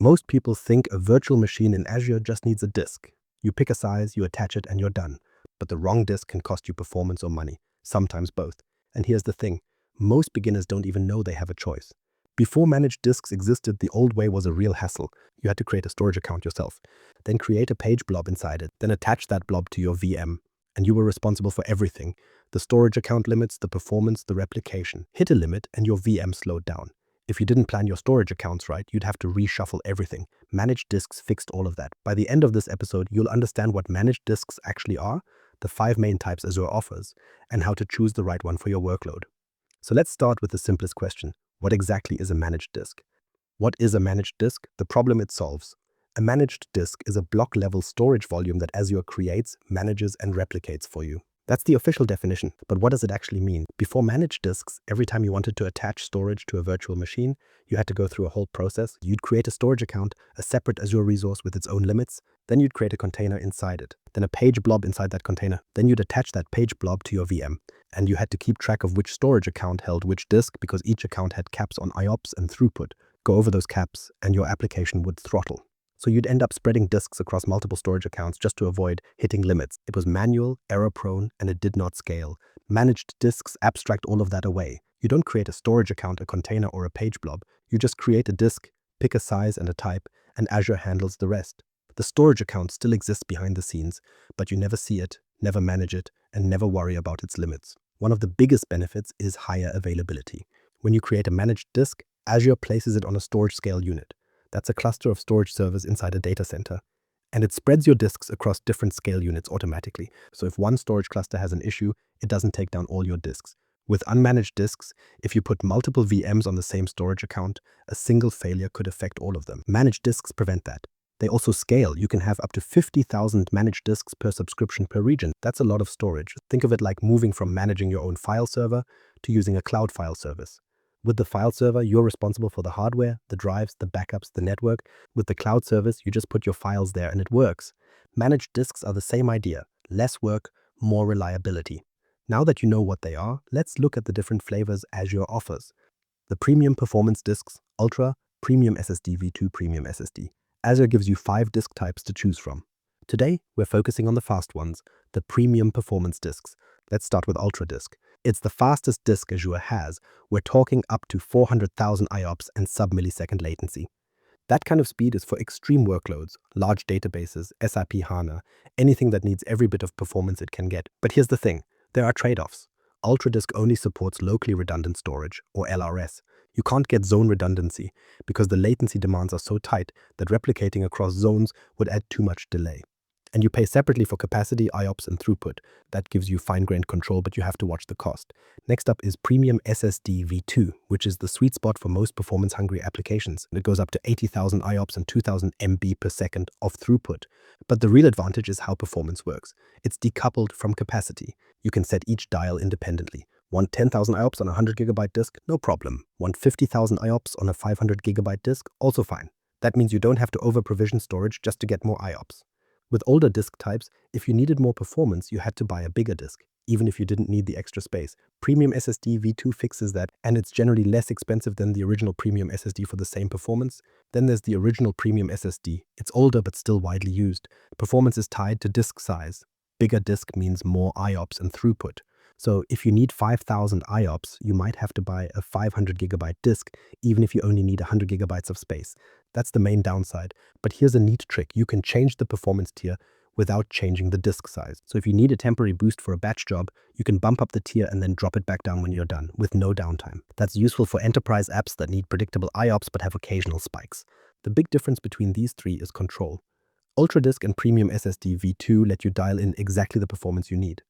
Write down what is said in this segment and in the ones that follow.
Most people think a virtual machine in Azure just needs a disk. You pick a size, you attach it, and you're done. But the wrong disk can cost you performance or money, sometimes both. And here's the thing, most beginners don't even know they have a choice. Before managed disks existed, the old way was a real hassle. You had to create a storage account yourself, then create a page blob inside it, then attach that blob to your VM. And you were responsible for everything. The storage account limits, the performance, the replication. Hit a limit and your VM slowed down. If you didn't plan your storage accounts right, you'd have to reshuffle everything. Managed disks fixed all of that. By the end of this episode, you'll understand what managed disks actually are, the 5 main types Azure offers, and how to choose the right one for your workload. So let's start with the simplest question. What exactly is a managed disk? What is a managed disk? The problem it solves. A managed disk is a block-level storage volume that Azure creates, manages, and replicates for you. That's the official definition, but what does it actually mean? Before managed disks, every time you wanted to attach storage to a virtual machine, you had to go through a whole process. You'd create a storage account, a separate Azure resource with its own limits, then you'd create a container inside it, then a page blob inside that container, then you'd attach that page blob to your VM, and you had to keep track of which storage account held which disk because each account had caps on IOPS and throughput. Go over those caps and your application would throttle. So you'd end up spreading disks across multiple storage accounts just to avoid hitting limits. It was manual, error-prone, and it did not scale. Managed disks abstract all of that away. You don't create a storage account, a container, or a page blob. You just create a disk, pick a size and a type, and Azure handles the rest. The storage account still exists behind the scenes, but you never see it, never manage it, and never worry about its limits. One of the biggest benefits is higher availability. When you create a managed disk, Azure places it on a storage scale unit. That's a cluster of storage servers inside a data center. And it spreads your disks across different scale units automatically. So if one storage cluster has an issue, it doesn't take down all your disks. With unmanaged disks, if you put multiple VMs on the same storage account, a single failure could affect all of them. Managed disks prevent that. They also scale. You can have up to 50,000 managed disks per subscription per region. That's a lot of storage. Think of it like moving from managing your own file server to using a cloud file service. With the file server, you're responsible for the hardware, the drives, the backups, the network. With the cloud service, you just put your files there and it works. Managed disks are the same idea. Less work, more reliability. Now that you know what they are, let's look at the different flavors Azure offers. The Premium Performance Disks, Ultra, Premium SSD v2, Premium SSD. Azure gives you 5 disk types to choose from. Today, we're focusing on the fast ones, the Premium Performance Disks. Let's start with Ultra Disk. It's the fastest disk Azure has. We're talking up to 400,000 IOPS and sub-millisecond latency. That kind of speed is for extreme workloads, large databases, SAP HANA, anything that needs every bit of performance it can get. But here's the thing, there are trade-offs. Ultra Disk only supports locally redundant storage, or LRS. You can't get zone redundancy because the latency demands are so tight that replicating across zones would add too much delay. And you pay separately for capacity, IOPS, and throughput. That gives you fine-grained control, but you have to watch the cost. Next up is Premium SSD v2, which is the sweet spot for most performance-hungry applications. It goes up to 80,000 IOPS and 2,000 MB per second of throughput. But the real advantage is how performance works. It's decoupled from capacity. You can set each dial independently. Want 10,000 IOPS on a 100 GB disk? No problem. Want 50,000 IOPS on a 500 GB disk? Also fine. That means you don't have to over-provision storage just to get more IOPS. With older disk types, if you needed more performance, you had to buy a bigger disk, even if you didn't need the extra space. Premium SSD v2 fixes that, and it's generally less expensive than the original Premium SSD for the same performance. Then there's the original Premium SSD. It's older but still widely used. Performance is tied to disk size. Bigger disk means more IOPS and throughput. So if you need 5,000 IOPS, you might have to buy a 500 GB disk, even if you only need 100 GB of space. That's the main downside. But here's a neat trick. You can change the performance tier without changing the disk size. So if you need a temporary boost for a batch job, you can bump up the tier and then drop it back down when you're done, with no downtime. That's useful for enterprise apps that need predictable IOPS but have occasional spikes. The big difference between these three is control. UltraDisk and Premium SSD v2 let you dial in exactly the performance you need.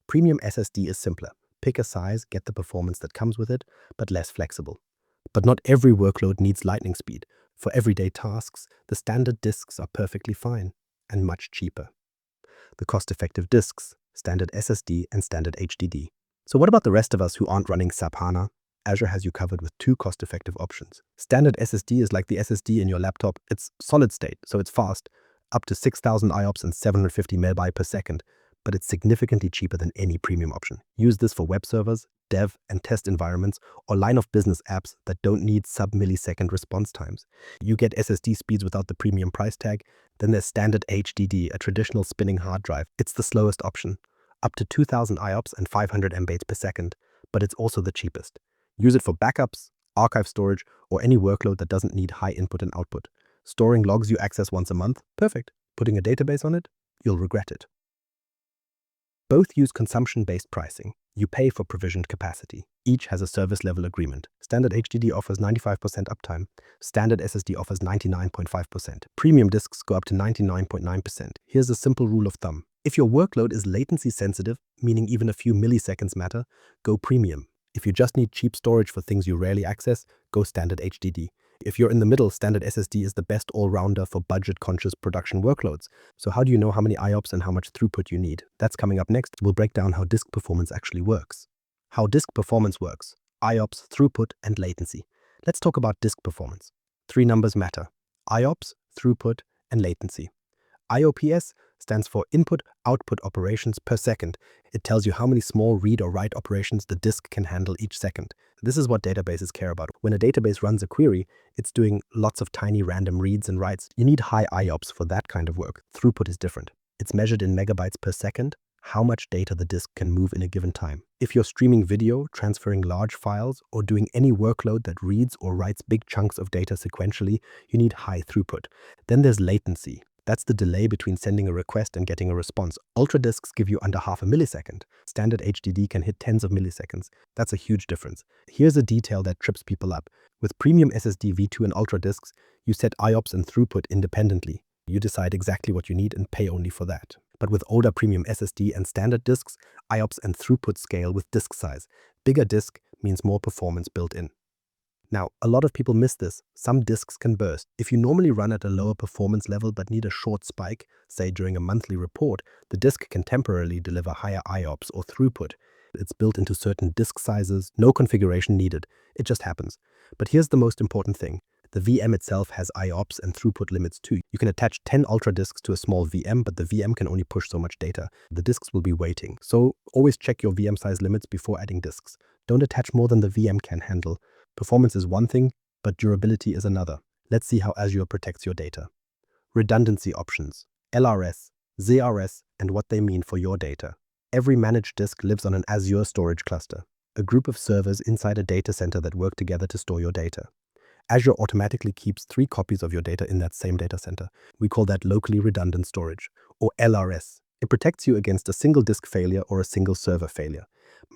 Premium SSD is simpler. Pick a size, get the performance that comes with it, but less flexible. But not every workload needs lightning speed. For everyday tasks, the standard disks are perfectly fine and much cheaper. The cost-effective disks, standard SSD and standard HDD. So what about the rest of us who aren't running SAP HANA? Azure has you covered with 2 cost-effective options. Standard SSD is like the SSD in your laptop. It's solid state, so it's fast, up to 6,000 IOPS and 750 MB per second, but it's significantly cheaper than any premium option. Use this for web servers, dev and test environments or line-of-business apps that don't need sub-millisecond response times. You get SSD speeds without the premium price tag. Then there's standard HDD, a traditional spinning hard drive. It's the slowest option, up to 2000 IOPS and 500 MB per second, but it's also the cheapest. Use it for backups, archive storage, or any workload that doesn't need high input and output. Storing logs you access once a month? Perfect. Putting a database on it? You'll regret it. Both use consumption-based pricing. You pay for provisioned capacity. Each has a service level agreement. Standard HDD offers 95% uptime. Standard SSD offers 99.5%. Premium disks go up to 99.9%. Here's a simple rule of thumb. If your workload is latency sensitive, meaning even a few milliseconds matter, go premium. If you just need cheap storage for things you rarely access, go standard HDD. If you're in the middle, standard SSD is the best all-rounder for budget-conscious production workloads. So how do you know how many IOPS and how much throughput you need? That's coming up next. We'll break down how disk performance actually works. How disk performance works: IOPS, throughput, and latency. Let's talk about disk performance. 3 numbers matter: IOPS, throughput, and latency. IOPS stands for input-output operations per second. It tells you how many small read or write operations the disk can handle each second. This is what databases care about. When a database runs a query, it's doing lots of tiny random reads and writes. You need high IOPS for that kind of work. Throughput is different. It's measured in megabytes per second, how much data the disk can move in a given time. If you're streaming video, transferring large files, or doing any workload that reads or writes big chunks of data sequentially, you need high throughput. Then there's latency. That's the delay between sending a request and getting a response. Ultra disks give you under half a millisecond. Standard HDD can hit tens of milliseconds. That's a huge difference. Here's a detail that trips people up. With premium SSD V2 and Ultra disks, you set IOPS and throughput independently. You decide exactly what you need and pay only for that. But with older premium SSD and standard disks, IOPS and throughput scale with disk size. Bigger disk means more performance built in. Now, a lot of people miss this. Some disks can burst. If you normally run at a lower performance level but need a short spike, say during a monthly report, the disk can temporarily deliver higher IOPS or throughput. It's built into certain disk sizes, no configuration needed. It just happens. But here's the most important thing. The VM itself has IOPS and throughput limits too. You can attach 10 Ultra disks to a small VM, but the VM can only push so much data. The disks will be waiting. So always check your VM size limits before adding disks. Don't attach more than the VM can handle. Performance is one thing, but durability is another. Let's see how Azure protects your data. Redundancy options: LRS, ZRS, and what they mean for your data. Every managed disk lives on an Azure storage cluster, a group of servers inside a data center that work together to store your data. Azure automatically keeps 3 copies of your data in that same data center. We call that locally redundant storage, or LRS. It protects you against a single disk failure or a single server failure.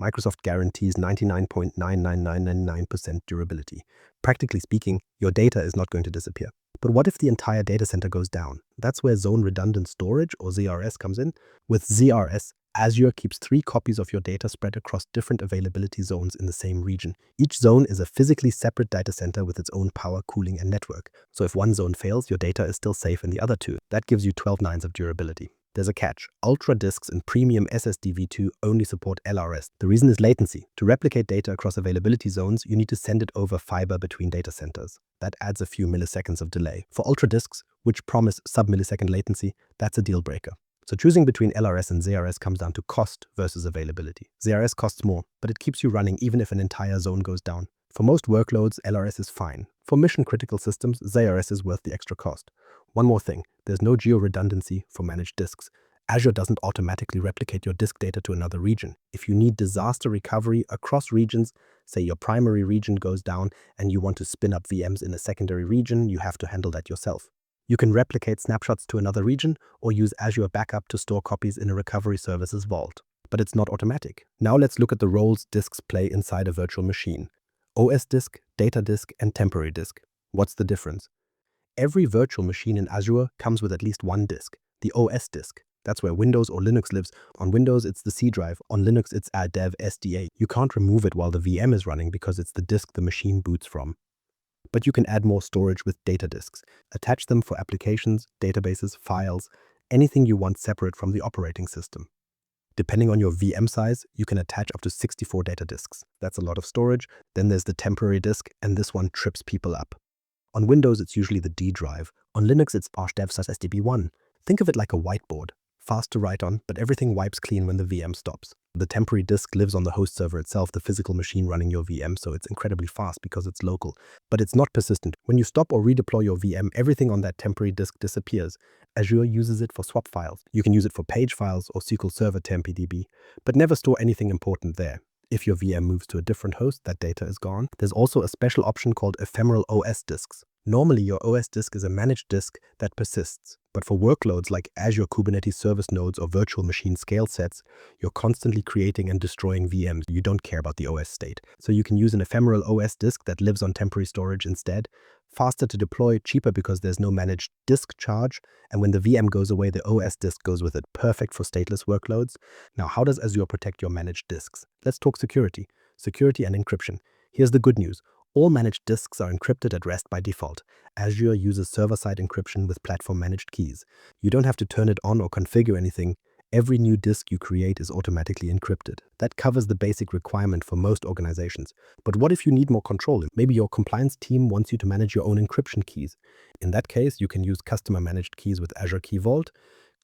Microsoft guarantees 99.99999% durability. Practically speaking, your data is not going to disappear. But what if the entire data center goes down? That's where Zone Redundant Storage, or ZRS, comes in. With ZRS, Azure keeps 3 copies of your data spread across different availability zones in the same region. Each zone is a physically separate data center with its own power, cooling, and network. So if one zone fails, your data is still safe in the other 2. That gives you 12 nines of durability. There's a catch. Ultra disks and premium SSD V2 only support LRS. The reason is latency. To replicate data across availability zones, you need to send it over fiber between data centers. That adds a few milliseconds of delay. For Ultra disks, which promise sub-millisecond latency, that's a deal breaker. So choosing between LRS and ZRS comes down to cost versus availability. ZRS costs more, but it keeps you running even if an entire zone goes down. For most workloads, LRS is fine. For mission-critical systems, ZRS is worth the extra cost. One more thing, there's no geo-redundancy for managed disks. Azure doesn't automatically replicate your disk data to another region. If you need disaster recovery across regions, say your primary region goes down and you want to spin up VMs in a secondary region, you have to handle that yourself. You can replicate snapshots to another region or use Azure Backup to store copies in a recovery service's vault. But it's not automatic. Now let's look at the roles disks play inside a virtual machine. OS disk, data disk, and temporary disk. What's the difference? Every virtual machine in Azure comes with at least one disk, the OS disk. That's where Windows or Linux lives. On Windows, it's the C drive. On Linux, it's a dev SDA. You can't remove it while the VM is running because it's the disk the machine boots from. But you can add more storage with data disks. Attach them for applications, databases, files, anything you want separate from the operating system. Depending on your VM size, you can attach up to 64 data disks. That's a lot of storage. Then there's the temporary disk, and this one trips people up. On Windows, it's usually the D drive. On Linux, it's /dev/sdb1. Think of it like a whiteboard. Fast to write on, but everything wipes clean when the VM stops. The temporary disk lives on the host server itself, the physical machine running your VM, so it's incredibly fast because it's local. But it's not persistent. When you stop or redeploy your VM, everything on that temporary disk disappears. Azure uses it for swap files. You can use it for page files or SQL Server TempDB, but never store anything important there. If your VM moves to a different host, that data is gone. There's also a special option called ephemeral OS disks. Normally, your OS disk is a managed disk that persists. But for workloads like Azure Kubernetes service nodes or virtual machine scale sets, you're constantly creating and destroying VMs. You don't care about the OS state. So you can use an ephemeral OS disk that lives on temporary storage instead. Faster to deploy, cheaper because there's no managed disk charge, and when the VM goes away, the OS disk goes with it. Perfect for stateless workloads. Now, how does Azure protect your managed disks? Let's talk security. Security and encryption. Here's the good news. All managed disks are encrypted at rest by default. Azure uses server-side encryption with platform-managed keys. You don't have to turn it on or configure anything. Every new disk you create is automatically encrypted. That covers the basic requirement for most organizations. But what if you need more control? Maybe your compliance team wants you to manage your own encryption keys. In that case, you can use customer-managed keys with Azure Key Vault,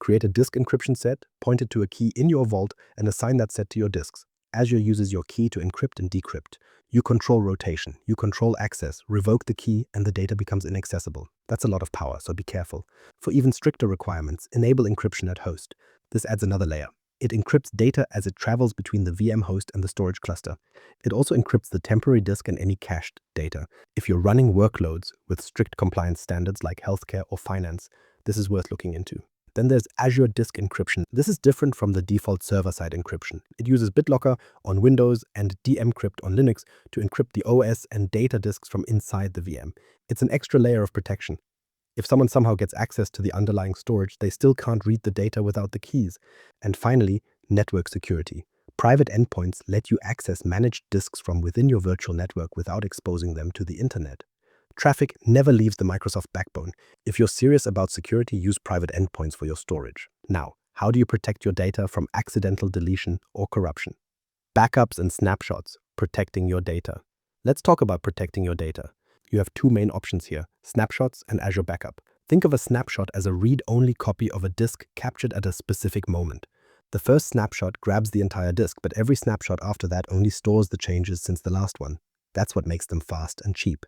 create a disk encryption set, point it to a key in your vault, and assign that set to your disks. Azure uses your key to encrypt and decrypt. You control rotation, you control access, revoke the key, and the data becomes inaccessible. That's a lot of power, so be careful. For even stricter requirements, enable encryption at host. This adds another layer. It encrypts data as it travels between the VM host and the storage cluster. It also encrypts the temporary disk and any cached data. If you're running workloads with strict compliance standards like healthcare or finance, this is worth looking into. Then there's Azure Disk Encryption. This is different from the default server-side encryption. It uses BitLocker on Windows and dmcrypt on Linux to encrypt the OS and data disks from inside the VM. It's an extra layer of protection. If someone somehow gets access to the underlying storage, they still can't read the data without the keys. And finally, network security. Private endpoints let you access managed disks from within your virtual network without exposing them to the internet. Traffic never leaves the Microsoft backbone. If you're serious about security, use private endpoints for your storage. Now, how do you protect your data from accidental deletion or corruption? Backups and snapshots, protecting your data. Let's talk about protecting your data. You have two main options here, snapshots and Azure Backup. Think of a snapshot as a read-only copy of a disk captured at a specific moment. The first snapshot grabs the entire disk, but every snapshot after that only stores the changes since the last one. That's what makes them fast and cheap.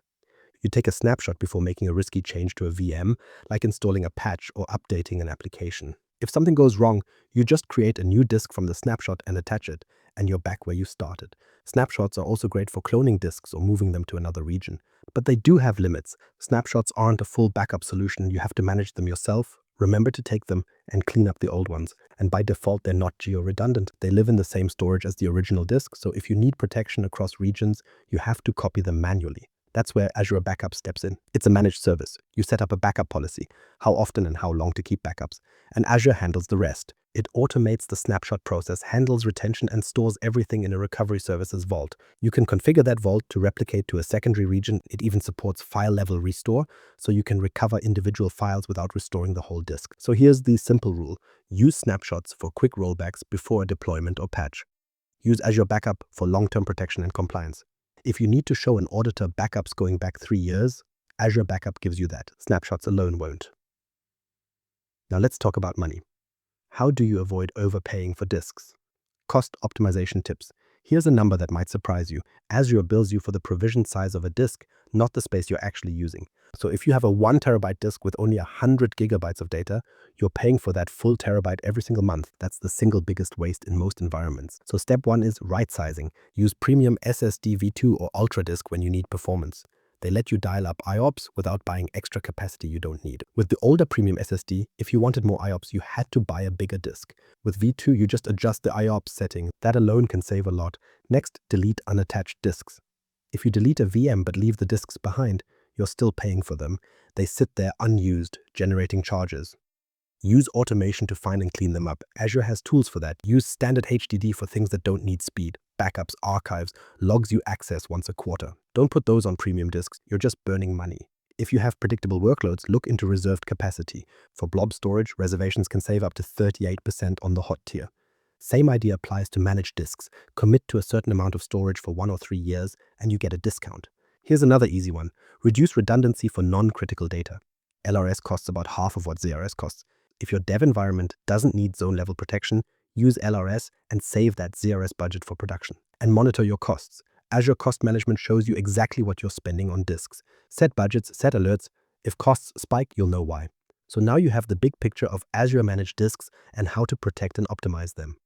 You take a snapshot before making a risky change to a VM, like installing a patch or updating an application. If something goes wrong, you just create a new disk from the snapshot and attach it, and you're back where you started. Snapshots are also great for cloning disks or moving them to another region. But they do have limits. Snapshots aren't a full backup solution. You have to manage them yourself, remember to take them, and clean up the old ones. And by default, they're not geo-redundant. They live in the same storage as the original disk, so if you need protection across regions, you have to copy them manually. That's where Azure Backup steps in. It's a managed service. You set up a backup policy, how often and how long to keep backups, and Azure handles the rest. It automates the snapshot process, handles retention, and stores everything in a recovery services vault. You can configure that vault to replicate to a secondary region. It even supports file-level restore, so you can recover individual files without restoring the whole disk. So here's the simple rule. Use snapshots for quick rollbacks before a deployment or patch. Use Azure Backup for long-term protection and compliance. If you need to show an auditor backups going back 3 years, Azure Backup gives you that. Snapshots alone won't. Now let's talk about money. How do you avoid overpaying for disks? Cost optimization tips. Here's a number that might surprise you. Azure bills you for the provision size of a disk, not the space you're actually using. So if you have a 1 terabyte disk with only 100 gigabytes of data, you're paying for that full terabyte every single month. That's the single biggest waste in most environments. So step 1 is right sizing. Use premium SSD V2 or Ultra disk when you need performance. They let you dial up IOPS without buying extra capacity you don't need. With the older premium SSD, if you wanted more IOPS, you had to buy a bigger disk. With V2, you just adjust the IOPS setting. That alone can save a lot. Next, delete unattached disks. If you delete a VM but leave the disks behind, you're still paying for them. They sit there unused, generating charges. Use automation to find and clean them up. Azure has tools for that. Use standard HDD for things that don't need speed. Backups, archives, logs you access once a quarter. Don't put those on premium disks. You're just burning money. If you have predictable workloads, look into reserved capacity. For blob storage, reservations can save up to 38% on the hot tier. Same idea applies to managed disks. Commit to a certain amount of storage for 1 or 3 years, and you get a discount. Here's another easy one. Reduce redundancy for non-critical data. LRS costs about half of what ZRS costs. If your dev environment doesn't need zone-level protection, use LRS, and save that ZRS budget for production. And monitor your costs. Azure Cost Management shows you exactly what you're spending on disks. Set budgets, set alerts. If costs spike, you'll know why. So now you have the big picture of Azure Managed Disks and how to protect and optimize them.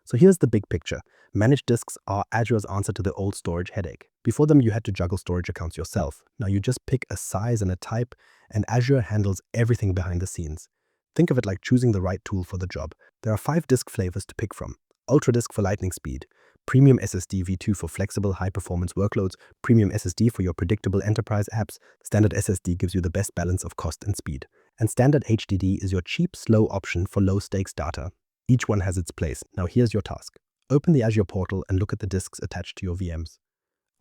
So here's the big picture. Managed disks are Azure's answer to the old storage headache. Before them, you had to juggle storage accounts yourself. Now you just pick a size and a type, and Azure handles everything behind the scenes. Think of it like choosing the right tool for the job. There are 5 disk flavors to pick from. Ultra disk for lightning speed, Premium SSD V2 for flexible high-performance workloads, Premium SSD for your predictable enterprise apps. Standard SSD gives you the best balance of cost and speed. And Standard HDD is your cheap, slow option for low-stakes data. Each one has its place. Now here's your task. Open the Azure portal and look at the disks attached to your VMs.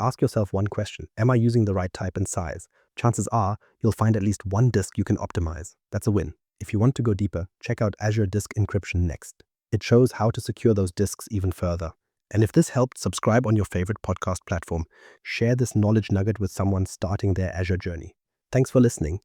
Ask yourself one question. Am I using the right type and size? Chances are you'll find at least one disk you can optimize. That's a win. If you want to go deeper, check out Azure Disk Encryption next. It shows how to secure those disks even further. And if this helped, subscribe on your favorite podcast platform. Share this knowledge nugget with someone starting their Azure journey. Thanks for listening.